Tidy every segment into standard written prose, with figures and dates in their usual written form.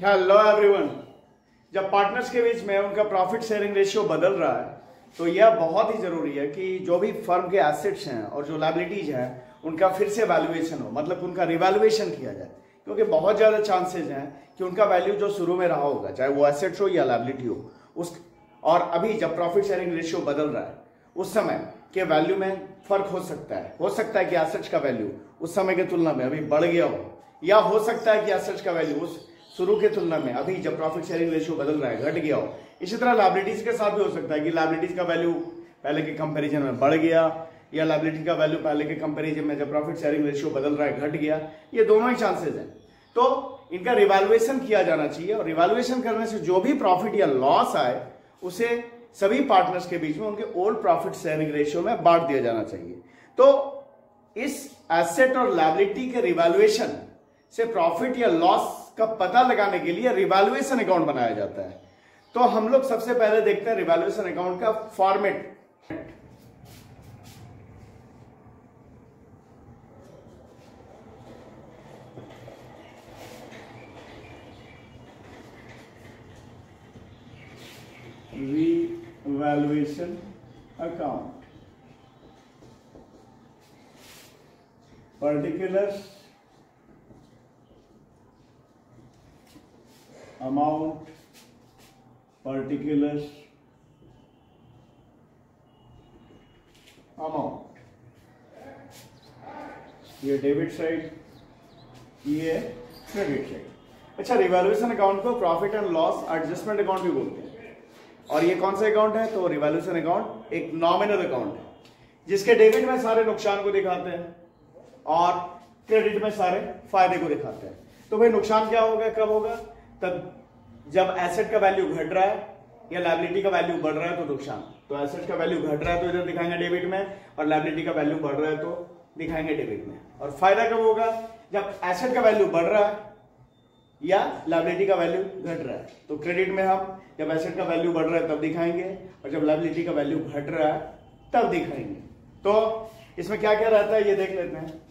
Hello everyone. जब partners के बीच में उनका प्रॉफिट शेयरिंग रेशियो बदल रहा है तो यह बहुत ही जरूरी है कि जो भी फर्म के एसेट्स हैं और जो लायबिलिटीज हैं उनका फिर से वैल्यूएशन हो, मतलब उनका रिवैल्यूएशन किया जाए, क्योंकि बहुत ज्यादा चांसेस हैं कि उनका वैल्यू जो शुरू में रहा होगा, चाहे वो एसेट्स हो या लायबिलिटी हो, उस और अभी जब प्रॉफिट शेयरिंग रेशियो बदल रहा है उस समय के वैल्यू में फर्क हो सकता है कि एसेट्स का वैल्यू उस समय की तुलना में अभी बढ़ गया हो, या हो सकता है कि एसेट्स का वैल्यू उस शुरू की तुलना में अभी जब प्रॉफिट शेयरिंग रेशियो बदल रहा है घट गया हो। इसी तरह लायबिलिटीज के साथ भी हो सकता है कि लायबिलिटीज का वैल्यू पहले के कंपैरिजन में बढ़ गया, या लायबिलिटी का वैल्यू पहले के कंपैरिजन में जब प्रॉफिट शेयरिंग रेशियो बदल रहा है घट गया। ये दोनों ही चांसेस हैं, तो इनका रिवैल्यूएशन किया जाना चाहिए, और रिवैल्यूएशन करने से जो भी प्रॉफिट या लॉस आए उसे सभी पार्टनर्स के बीच में उनके ओल्ड प्रॉफिट शेयरिंग रेशियो में बांट दिया जाना चाहिए। तो इस एसेट और लायबिलिटी के रिवैल्यूएशन से प्रॉफिट या लॉस का पता लगाने के लिए रिवैल्यूएशन अकाउंट बनाया जाता है। तो हम लोग सबसे पहले देखते हैं रिवैल्यूएशन अकाउंट का format. Revaluation account particular amount, particular amount, ये डेबिट साइड, ये क्रेडिट साइड। अच्छा, रिवैल्यूएशन अकाउंट को profit and loss adjustment account भी बोलते हैं। और ये कौन सा अकाउंट है? तो रिवैल्यूएशन अकाउंट एक नॉमिनल अकाउंट है जिसके डेबिट में सारे नुकसान को दिखाते हैं और क्रेडिट में सारे फायदे को दिखाते हैं। तो भाई नुकसान क्या होगा, कब होगा? तब जब एसेट का वैल्यू घट रहा है या लायबिलिटी का वैल्यू बढ़ रहा है तो नुकसान। तो एसेट का वैल्यू घट रहा है तो इधर दिखाएंगे डेबिट में, और लायबिलिटी का वैल्यू बढ़ रहा है तो दिखाएंगे डेबिट में। और फायदा कब होगा? जब एसेट का वैल्यू बढ़ रहा है या लायबिलिटी का वैल्यू घट रहा है। तो क्रेडिट में हम जब एसेट का वैल्यू बढ़ रहा है तब दिखाएंगे, और जब लायबिलिटी का वैल्यू घट रहा है तब दिखाएंगे। तो इसमें क्या क्या रहता है ये देख लेते हैं।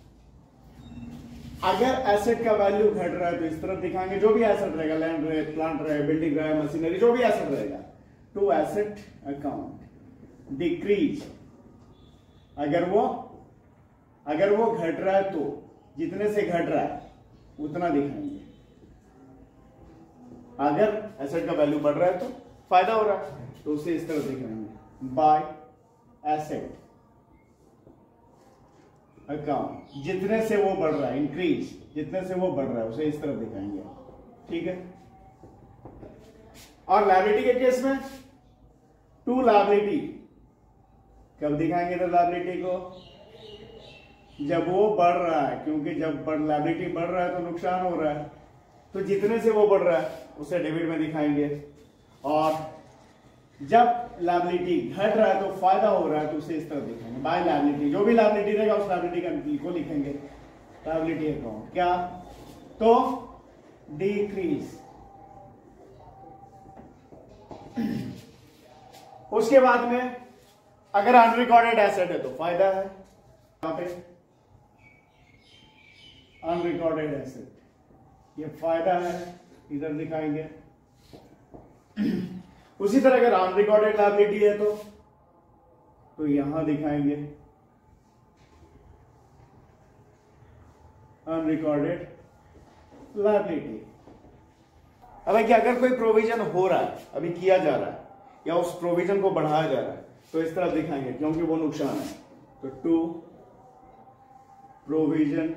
अगर एसेट का वैल्यू घट रहा है तो इस तरफ दिखाएंगे, जो भी एसेट रहेगा, लैंड रहे, प्लांट रहे, बिल्डिंग रहे, मशीनरी, जो भी एसेट रहेगा, टू एसेट अकाउंट डिक्रीज। अगर वो घट रहा है तो जितने से घट रहा है उतना दिखाएंगे। अगर एसेट का वैल्यू बढ़ रहा है तो फायदा हो रहा है तो उसे इस तरह दिखाएंगे, बाय एसेट अकाउंट। जितने से वो बढ़ रहा है, इंक्रीज, जितने से वो बढ़ रहा है उसे इस तरफ दिखाएंगे। ठीक है। और लायबिलिटी के केस में टू लायबिलिटी कब दिखाएंगे? तो लायबिलिटी को जब वो बढ़ रहा है, क्योंकि जब लायबिलिटी बढ़ रहा है तो नुकसान हो रहा है, तो जितने से वो बढ़ रहा है उसे डेबिट में दिखाएंगे। और जब लायबिलिटी घट रहा है तो फायदा हो रहा है तो उसे इस तरह दिखाएंगे, बाय लायबिलिटी। जो भी लायबिलिटी रहेगा उस लायबिलिटी को लिखेंगे लायबिलिटी अकाउंट। क्या? तो डिक्रीज। उसके बाद में अगर अनरिकॉर्डेड एसेट है तो फायदा है, यहां पे अनरिकॉर्डेड एसेट ये फायदा है, इधर दिखाएंगे। उसी तरह अगर अनरिकॉर्डेड लायबिलिटी है तो यहां दिखाएंगे अनरिकॉर्डेड लायबिलिटी। अब कि अगर कोई प्रोविजन हो रहा है, अभी किया जा रहा है, या उस प्रोविजन को बढ़ाया जा रहा है तो इस तरह दिखाएंगे, क्योंकि वो नुकसान है। तो टू प्रोविजन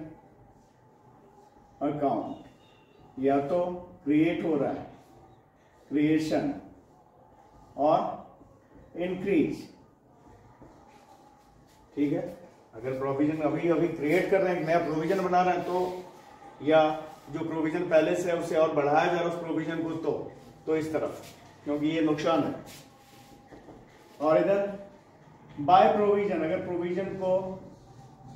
अकाउंट, या तो क्रिएट हो रहा है, क्रिएशन और इंक्रीज। ठीक है। अगर प्रोविजन अभी क्रिएट कर रहे हैं, नया प्रोविजन बना रहे हैं, तो या जो प्रोविजन पहले से है उसे और बढ़ाया जा रहा है उस प्रोविजन को, तो इस तरफ, क्योंकि ये नुकसान है। और इधर बाय प्रोविजन, अगर प्रोविजन को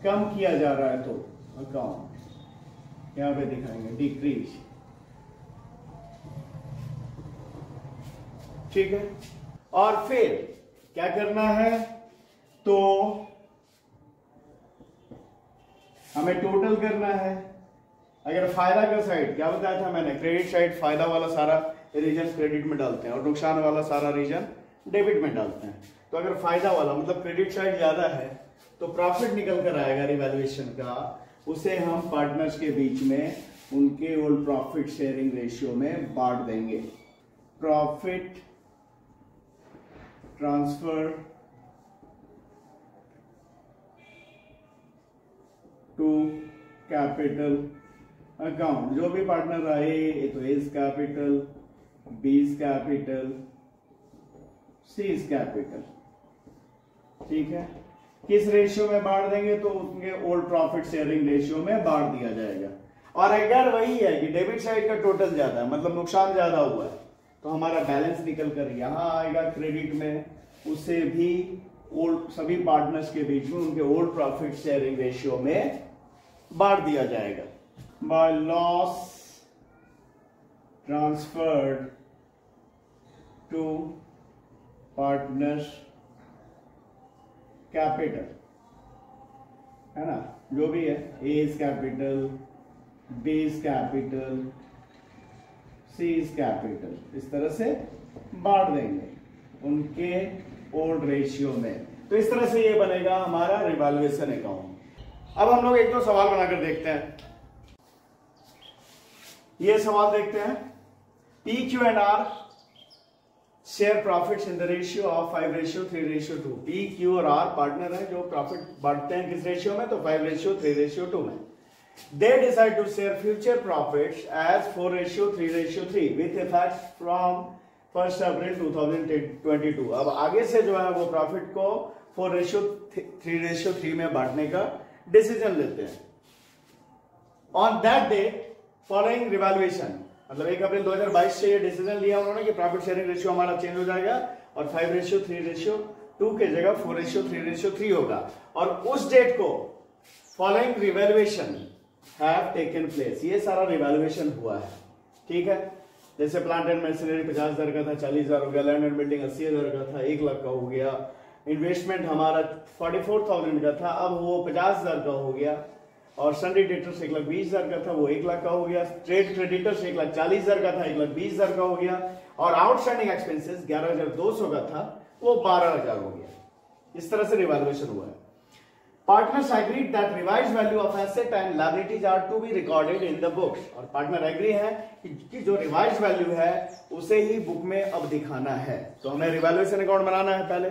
कम किया जा रहा है तो अकाउंट यहां पे दिखाएंगे डिक्रीज। ठीक है। और फिर क्या करना है? तो हमें टोटल करना है अगर फायदा का साइड क्या बताया था मैंने, क्रेडिट साइड फायदा वाला सारा रीजन क्रेडिट में डालते हैं और नुकसान वाला सारा रीजन डेबिट में डालते हैं। तो अगर फायदा वाला मतलब क्रेडिट साइड ज्यादा है तो प्रॉफिट निकल कर आएगा रिवैल्यूएशन का, उसे हम पार्टनर्स के बीच में उनके ओल्ड प्रॉफिट शेयरिंग रेशियो में बांट देंगे। Profit transfer to capital account, जो भी पार्टनर आए तो A's capital, B's capital, C's capital, ठीक है। किस रेशियो में बांट देंगे तो उनके ओल्ड प्रॉफिट शेयरिंग रेशियो में बांट दिया जाएगा। और अगर वही है कि डेबिट साइड का टोटल ज्यादा है मतलब नुकसान ज्यादा हुआ है तो हमारा बैलेंस निकल कर यहां आएगा क्रेडिट में, उसे भी ओल्ड सभी पार्टनर्स के बीच में उनके ओल्ड प्रॉफिट शेयरिंग रेशियो में बांट दिया जाएगा। By loss transferred to partners capital, है ना, जो भी है A's capital, B's capital, C's capital, इस तरह से बांट देंगे उनके ओल्ड रेशियो में। तो इस तरह से ये बनेगा हमारा रिवैल्यूएशन अकाउंट। अब हम लोग एक दो सवाल बनाकर देखते हैं। ये सवाल देखते हैं, P Q and R share profits in the ratio of 5:3:2। P Q और आर पार्टनर है जो प्रॉफिट बांटते हैं किस रेशियो में, तो 5:3:2 में। They decide to share future profits as 4:3:3 with effect from 1 April 2022। अब आगे से जो है वो प्रॉफिट को 4:3:3 में बांटने का डिसीजन लेते हैं। On that day following revaluation, मतलब 1 अप्रैल 2022 से ये डिसीजन लिया उन्होंने कि प्रॉफिट शेयरिंग रेशियो हमारा चेंज हो जाएगा और 5:3:2 की जगह 4:3:3 होगा। और उस डेट को following revaluation have taken place, ये सारा रिवैल्यूएशन हुआ है, ठीक है। जैसे प्लांट एंड मशीनरी 50,000 का था 40,000 हो गया, लैंड एंड बिल्डिंग 80,000 का था 1 लाख का हो गया, इन्वेस्टमेंट हमारा 44,000 का था अब वो 50,000 का हो गया, और सन्डी डेटर्स 1,20,000 का था वो 1 लाख का हो गया, ट्रेड क्रेडिटर्स 1,40,000 का था 1,20,000 का हो गया, और आउटस्टैंडिंग एक्सपेंसेस 11,200 का था वो 12,000 हो गया। इस तरह से रिवैल्यूएशन हुआ है। Partners agreed that revised value of asset and liabilities are to be recorded in the books। और पार्टनर एग्री है कि जो रिवाइज वैल्यू है उसे ही बुक में अब दिखाना है। तो हमें रिवैल्यूएशन अकाउंट बनाना है पहले।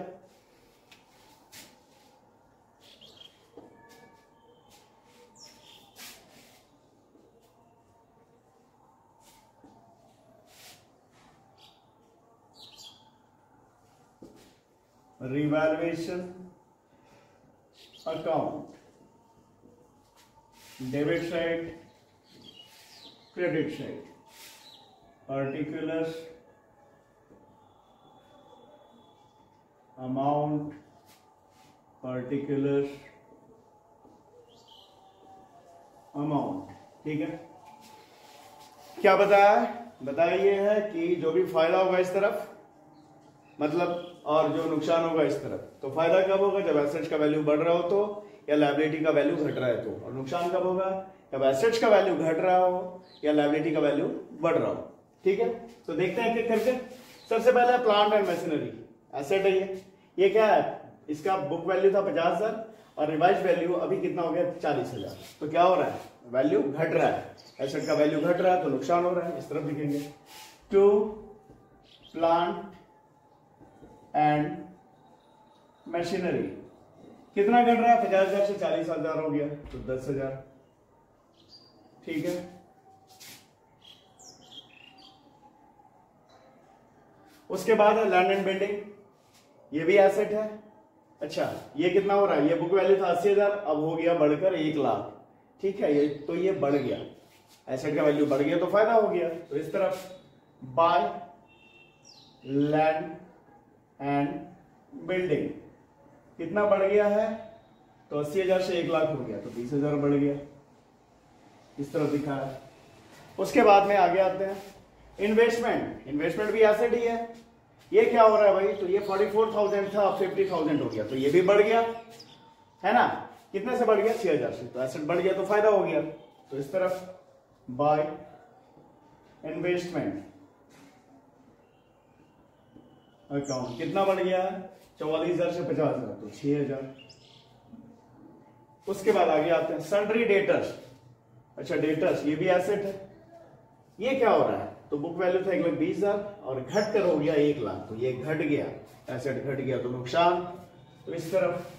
Revaluation account, debit side, credit side, particulars, amount, particulars, amount, ठीक है। क्या बताया है? बताया ये है कि जो भी फायदा होगा इस तरफ मतलब और जो नुकसान होगा इस तरफ। तो फायदा कब होगा? जब एसेट्स का वैल्यू बढ़ रहा हो तो, या लायबिलिटी का वैल्यू घट रहा है तो। और नुकसान कब होगा? जब एसेट्स का वैल्यू घट रहा हो या लायबिलिटी का वैल्यू बढ़ रहा हो, ठीक है। तो देखते हैं एक करके। सबसे पहले प्लांट एंड मशीनरी एसेट है ये क्या है? इसका बुक वैल्यू था 50,000 और रिवाइज वैल्यू अभी कितना हो गया 40,000। तो क्या हो रहा है? वैल्यू घट रहा है, एसेट का वैल्यू घट रहा है तो नुकसान हो रहा है। इस तरफ लिखेंगे टू प्लांट एंड मशीनरी कितना घट रहा है? 50,000 से 40,000 हो गया तो 10,000, ठीक है। उसके बाद है लैंड एंड बिल्डिंग, ये भी एसेट है। अच्छा ये कितना हो रहा है? ये बुक वैल्यू था 80,000 अब हो गया बढ़कर 1 लाख, ठीक है। ये तो ये बढ़ गया, एसेट का वैल्यू बढ़ गया तो फायदा हो गया। तो इस तरफ बाय लैंड एंड बिल्डिंग कितना बढ़ गया है? तो 80,000 से 1 लाख हो गया तो 30,000 बढ़ गया, इस तरफ दिखा है। उसके बाद में आगे आते हैं इन्वेस्टमेंट। इन्वेस्टमेंट भी एसेट ही है। ये क्या हो रहा है भाई? तो ये 44,000 था अब 50,000 हो गया तो ये भी बढ़ गया, है ना। कितने से बढ़ गया? 6,000 से। तो एसेट बढ़ गया तो फायदा हो गया। तो इस तरफ बाय इन्वेस्टमेंट अकाउंट। कितना बढ़ गया? 44,000 से 50,000, तो 6,000। उसके बाद आगे आते हैं सन्ड्री डेटर्स। अच्छा डेटर्स ये भी एसेट है। ये क्या हो रहा है? तो बुक वैल्यू था 1,20,000 और घट कर हो गया 1,00,000, तो ये घट गया, एसेट घट गया तो नुकसान। तो इस तरफ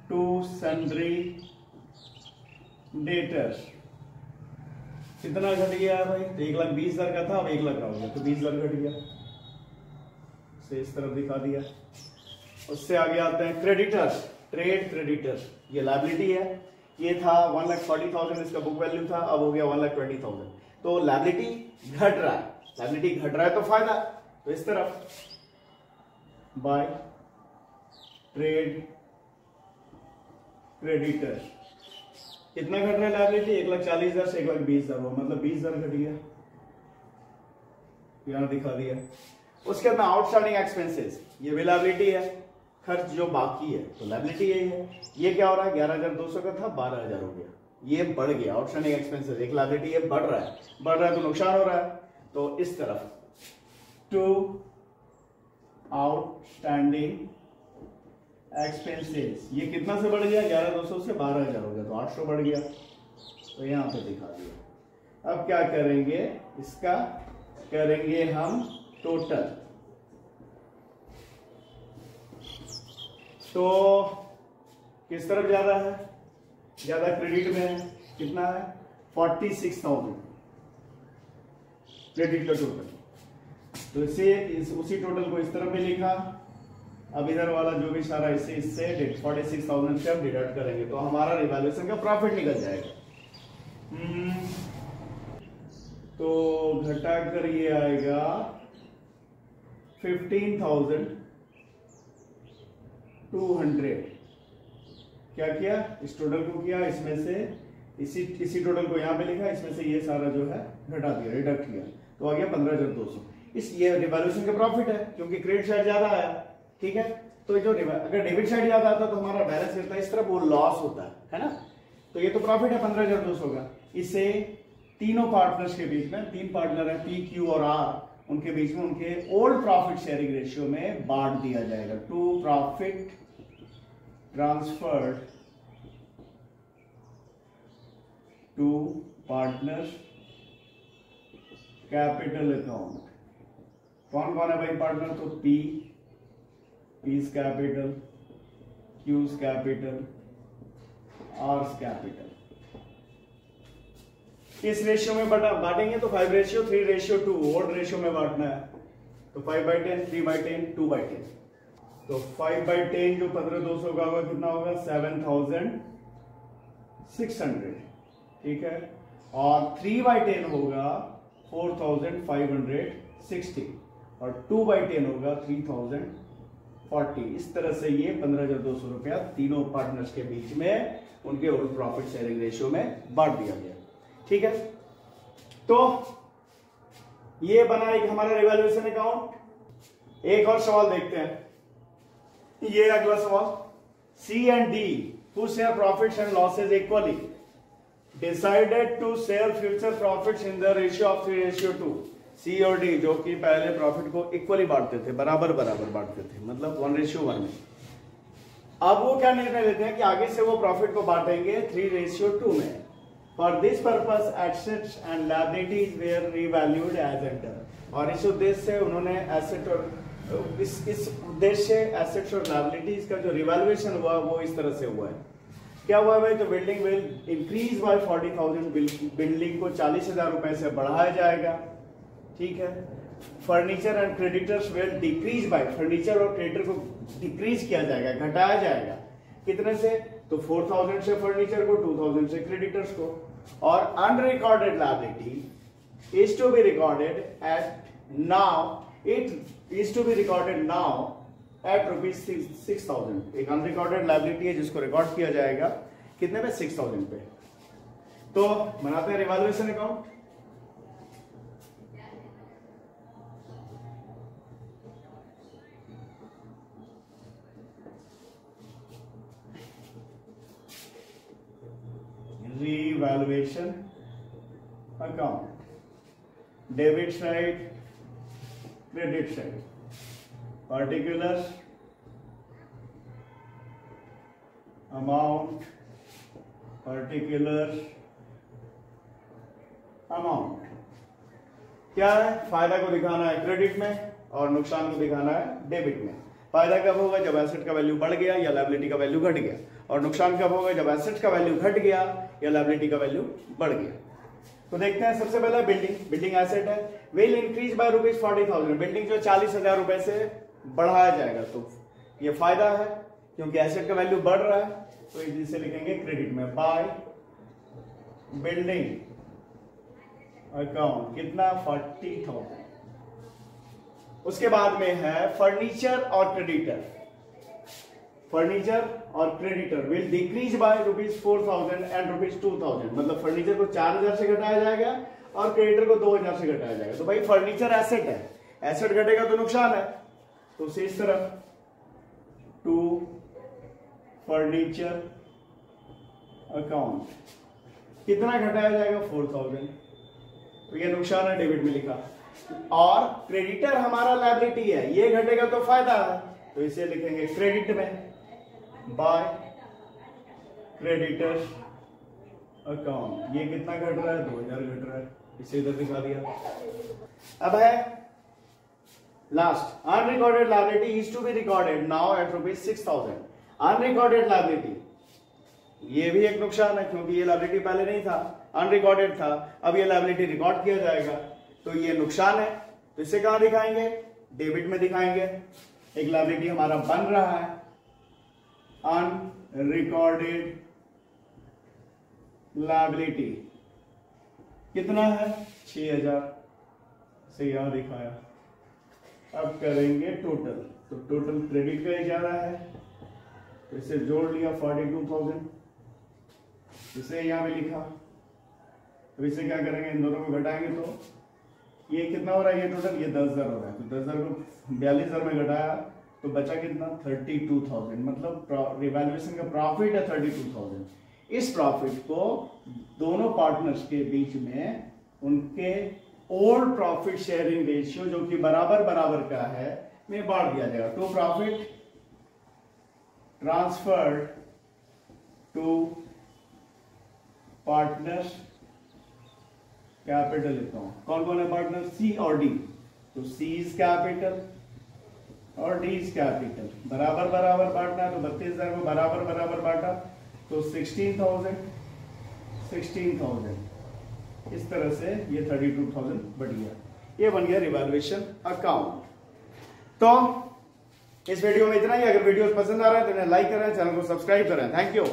टू सन्ड्री डेटर्स कितना घट गया है भाई? तो 1,20,000 का था, अब 1,00,000 का हो गया, तो 20,000 घट गया। से इस तरफ दिखा दिया। उससे आगे आते हैं क्रेडिटर्स, ट्रेड क्रेडिटर्स। ये लायबिलिटी है। ये था 1,40,000 इसका बुक वैल्यू था, अब हो गया 1,20,000। तो लायबिलिटी घट रहा है, लायबिलिटी घट रहा है तो फायदा। तो इस तरफ बाय ट्रेड क्रेडिटर्स कितना घट रहा है लायबिलिटी? 1,40,000 से 1,20,000 हुआ, मतलब 20,000 घट गया, यहां दिखा दिया। उसके बाद आउटस्टैंडिंग एक्सपेंसेस, ये भी लायबिलिटी है, खर्च जो बाकी है, तो लायबिलिटी यही है। ये क्या हो रहा है? 11,200 का था, 12,000 हो गया, ये बढ़ गया। आउटस्टैंडिंग एक्सपेंसेस एक लायबिलिटी, ये बढ़ रहा है तो नुकसान हो रहा है। तो इस तरफ टू आउटस्टैंडिंग एक्सपेंसेस, ये कितना से बढ़ गया? 11,200 से 12,000 हो गया, तो 800 बढ़ गया, तो यहां पे दिखा दिया। अब क्या करेंगे? इसका करेंगे हम टोटल। तो किस तरफ ज्यादा है? ज्यादा क्रेडिट में है। कितना है? 46,000 क्रेडिट का टोटल। तो उसी टोटल को इस तरफ भी लिखा। अब इधर वाला जो भी सारा इससे 46,000 से हम डिडक्ट करेंगे तो हमारा रिवैल्यूएशन का प्रॉफिट निकल जाएगा। तो घटाकर ये आएगा 15,200। क्या किया? इस टोटल को किया, इसमें से इसी टोटल को यहां पे लिखा, इसमें से ये सारा जो है घटा दिया, रिडक्ट किया, तो आ गया 15,200। ये रिवैल्यूएशन का प्रॉफिट है क्योंकि क्रेडिट साइड ज्यादा आया। ठीक है, तो जो अगर डेबिट साइड ज्यादा आता तो हमारा बैलेंस गिरता है, इस तरफ वो लॉस होता है ना। तो ये तो प्रॉफिट है 15,200 का। इसे तीनों पार्टनर्स के बीच में, 3 पार्टनर है पी, क्यू और आर, उनके बीच में उनके ओल्ड प्रॉफिट शेयरिंग रेशियो में बांट दिया जाएगा। To profit transferred to partners capital account. कौन कौन है भाई पार्टनर? तो P, P's capital, Q's capital, R's capital. इस रेशियो में बांटेंगे तो 5:3:2 ओल्ड रेशियो में बांटना है। तो 5/10, 3/10, 2/10। तो 5/10 जो 15,200 का होगा कितना होगा? 7,600। ठीक है, और 3/10 होगा 4,560 और 2/10 होगा 3,040। इस तरह से ये 15,200 रुपया तीनों पार्टनर्स के बीच में उनके ओल्ड प्रॉफिट शेयरिंग रेशियो में बांट दिया गया। ठीक है, तो ये बना एक हमारा रिवैल्यूएशन अकाउंट। एक और सवाल देखते हैं, ये अगला सवाल। C and D who share profits and losses equally decided to share future profits in the ratio of 3:2। C और डी जो कि पहले प्रॉफिट को इक्वली बांटते थे, बराबर बांटते थे, मतलब 1:1 में। अब वो क्या निर्णय लेते हैं कि आगे से वो प्रॉफिट को बांटेंगे 3:2 में। For this purpose assets and liabilities were revalued as enter. और इस उद्देश्य से उन्होंने एसेट और इस उद्देश्य से एसेट्स और लायबिलिटीज का जो रिवैल्यूएशन हुआ वो इस तरह से हुआ है। क्या हुआ भाई? तो building will increase by 40,000। Building को 40,000 रुपए से बढ़ाया जाएगा। ठीक है, furniture and creditors will decrease by, furniture और क्रेडिटर को डिक्रीज किया जाएगा, घटाया जाएगा। कितने से? तो 4,000 से फर्नीचर को, 2,000 से क्रेडिटर्स को। और unrecorded liability is to be recorded at now, it is to be recorded now at ₹6,000। एक अनरिकॉर्डेड लायबिलिटी है जिसको रिकॉर्ड किया जाएगा कितने पे? 6,000 पे। तो बनाते हैं revaluation account. Revaluation debit side, credit side, particular amount, particular amount. क्या है? फायदा को दिखाना है क्रेडिट में और नुकसान को दिखाना है डेबिट में। फायदा कब होगा? जब एसेट का वैल्यू बढ़ गया या लायबिलिटी का वैल्यू घट गया, और नुकसान कब होगा? जब एसेट का वैल्यू घट गया या लायबिलिटी का वैल्यू बढ़ गया। तो देखते हैं सबसे पहले बिल्डिंग एसेट है, विल इंक्रीज बाय ₹40,000। बिल्डिंग जो 40,000 रुपए से बढ़ाया जाएगा, तो ये फायदा है क्योंकि एसेट का वैल्यू बढ़ रहा है, तो इसे लिखेंगे क्रेडिट में। बाय बिल्डिंग अकाउंट कितना? 40,000। उसके बाद में है फर्नीचर और क्रेडिटर। फर्नीचर और creditor will decrease by ₹4,000 and ₹2,000। मतलब फर्नीचर को 4,000 से घटाया जाएगा और क्रेडिटर को 2,000 से घटाया जाएगा। तो भाई फर्नीचर एसेट है, एसेट घटेगा तो नुकसान है, तो उसे इस तरफ टू फर्नीचर अकाउंट कितना घटाया जाएगा? 4,000। तो ये नुकसान है, डेबिट में लिखा। और क्रेडिटर हमारा लायबिलिटी है, ये घटेगा तो फायदा है, तो इसे लिखेंगे क्रेडिट में। बाय क्रेडिटर अकाउंट ये कितना घट रहा है? 2,000 घट रहा है, इसे इधर दिखा दिया। अब है last, unrecorded liability is to be recorded now at ₹6,000। Unrecorded liability ये भी एक नुकसान है क्योंकि ये लायबिलिटी पहले नहीं था, अनरिकॉर्डेड था, अब ये लायबिलिटी रिकॉर्ड किया जाएगा, तो ये नुकसान है। तो इसे कहां दिखाएंगे? डेबिट में दिखाएंगे। एक लायबिलिटी हमारा बन रहा है, अनरिकॉर्डेड लायबिलिटी कितना है? 6,000 से यहां दिखाया। अब करेंगे टोटल, तो टोटल क्रेडिट का ही जा रहा है, तो इसे जोड़ लिया 42,000, इसे यहां भी लिखा। तो इसे क्या करेंगे? इन दोनों को घटाएंगे तो ये कितना हो रहा है? ये टोटल ये 10,000 हो रहा है, तो 10,000 को 42,000 में घटाया तो बचा कितना? 32,000। मतलब रिवैल्यूएशन का प्रॉफिट है 32,000। इस प्रॉफिट को दोनों पार्टनर्स के बीच में उनके ओल्ड प्रॉफिट शेयरिंग रेशियो जो कि बराबर बराबर का है में बांट दिया जाएगा। To profit transferred to partners capital लिखता हूं। कौन कौन है पार्टनर? सी और डी। तो सी इज कैपिटल और डी इज कैपिटल, बराबर बराबर बांटना है, तो 32,000 को बराबर बराबर बांटा तो 16,000 इस तरह से ये 32,000 बढ़ गया। ये बन गया रिवैल्यूएशन अकाउंट। तो इस वीडियो में इतना ही। अगर वीडियो पसंद आ रहा है तो इन्हें लाइक करें, चैनल को सब्सक्राइब करें। Thank you.